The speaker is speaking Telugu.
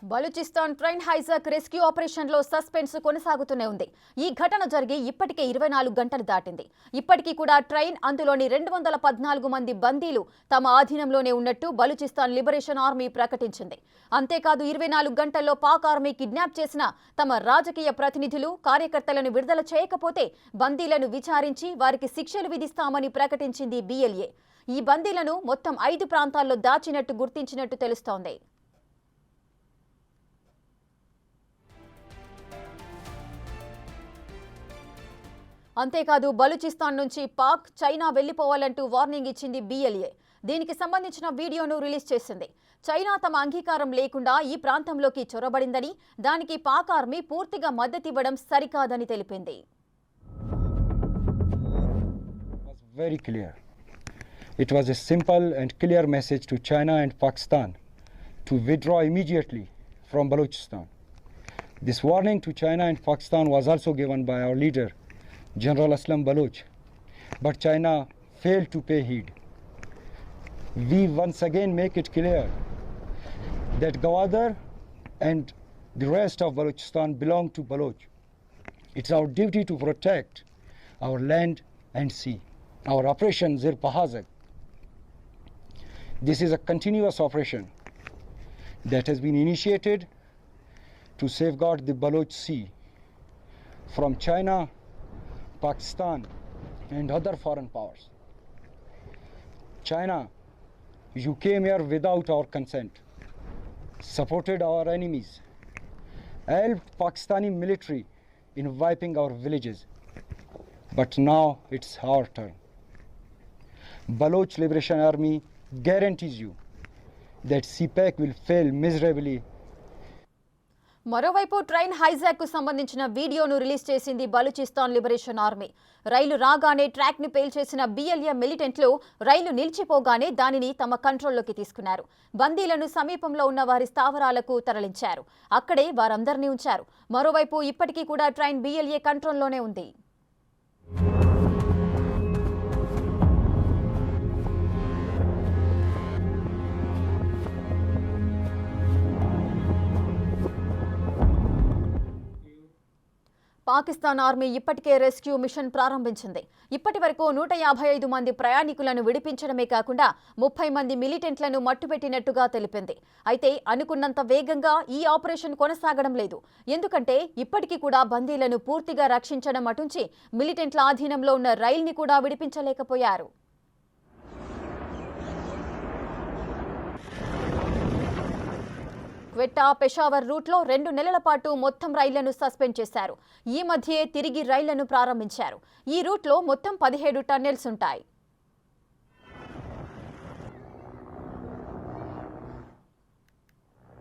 బలూచిస్తాన్ ట్రైన్ హైజాక్ రెస్క్యూ ఆపరేషన్లో సస్పెన్స్ కొనసాగుతూనే ఉంది. ఈ ఘటన జరిగి ఇప్పటికే 24 గంటలు దాటింది. ఇప్పటికీ కూడా ట్రైన్ అందులోని 214 మంది బందీలు తమ ఆధీనంలోనే ఉన్నట్టు బలూచిస్తాన్ లిబరేషన్ ఆర్మీ ప్రకటించింది. అంతేకాదు 24 గంటల్లో పాక్ ఆర్మీ కిడ్నాప్ చేసిన తమ రాజకీయ ప్రతినిధులు, కార్యకర్తలను విడుదల చేయకపోతే బందీలను విచారించి వారికి శిక్షలు విధిస్తామని ప్రకటించింది BLA. ఈ బందీలను మొత్తం 5 ప్రాంతాల్లో దాచినట్టు గుర్తించినట్టు తెలుస్తోంది. అంతేకాదు బలూచిస్తాన్ నుంచి పాక్, చైనా వెళ్లిపోవాలంటూ వార్నింగ్ ఇచ్చింది BLA. దీనికి సంబంధించిన వీడియోను రిలీజ్ చేసింది. చైనా తమ అంగీకారం లేకుండా ఈ ప్రాంతంలోకి చొరబడిందని, దానికి పాక్ ఆర్మీ పూర్తిగా మద్దతివ్వడం సరికాదని తెలిపింది. Very clear. It was a simple and clear message to China and Pakistan to withdraw immediately from Balochistan. This warning to China and Pakistan was also given by our leader, General Aslam Baloch, but China failed to pay heed. We once again make it clear that Gwadar and the rest of Balochistan belong to Baloch. It's our duty to protect our land and sea. Our operation Zir Pahazak. This is a continuous operation that has been initiated to safeguard the Baloch Sea from China, Pakistan and other foreign powers. China, you came here without our consent, supported our enemies, helped Pakistani military in wiping our villages, but now it's our turn. Baloch Liberation Army guarantees you that CPAC will fail miserably. మరోవైపు ట్రైన్ హైజాక్ కు సంబంధించిన వీడియోను రిలీజ్ చేసింది బలూచిస్తాన్ లిబరేషన్ ఆర్మీ. రైలు రాగానే ట్రాక్ ని పేల్చేసిన BLA మిలిటెంట్లు రైలు నిలిచిపోగానే దానిని తమ కంట్రోల్లోకి తీసుకున్నారు. బందీలను సమీపంలో ఉన్న వారి స్థావరాలకు తరలించారు. అక్కడే వారందరినీ ఉంచారు. మరోవైపు ఇప్పటికీ కూడా ట్రైన్ BLA కంట్రోల్లోనే ఉంది. పాకిస్తాన్ ఆర్మీ ఇప్పటికే రెస్క్యూ మిషన్ ప్రారంభించింది. ఇప్పటి వరకు 155 మంది ప్రయాణికులను విడిపించడమే కాకుండా 30 మంది మిలిటెంట్లను మట్టుపెట్టినట్టుగా తెలిపింది. అయితే అనుకున్నంత వేగంగా ఈ ఆపరేషన్ కొనసాగడం లేదు. ఎందుకంటే ఇప్పటికీ కూడా బందీలను పూర్తిగా రక్షించడం అటుంచి మిలిటెంట్ల ఆధీనంలో ఉన్న రైల్ని కూడా విడిపించలేకపోయారు. క్వెట్టా, పెషావర్ రూట్లో 2 నెలల పాటు మొత్తం రైళ్లను సస్పెండ్ చేశారు. ఈ మధ్యే తిరిగి రైళ్లను ప్రారంభించారు. ఈ రూట్లో మొత్తం 17 టన్నెల్స్ ఉంటాయి.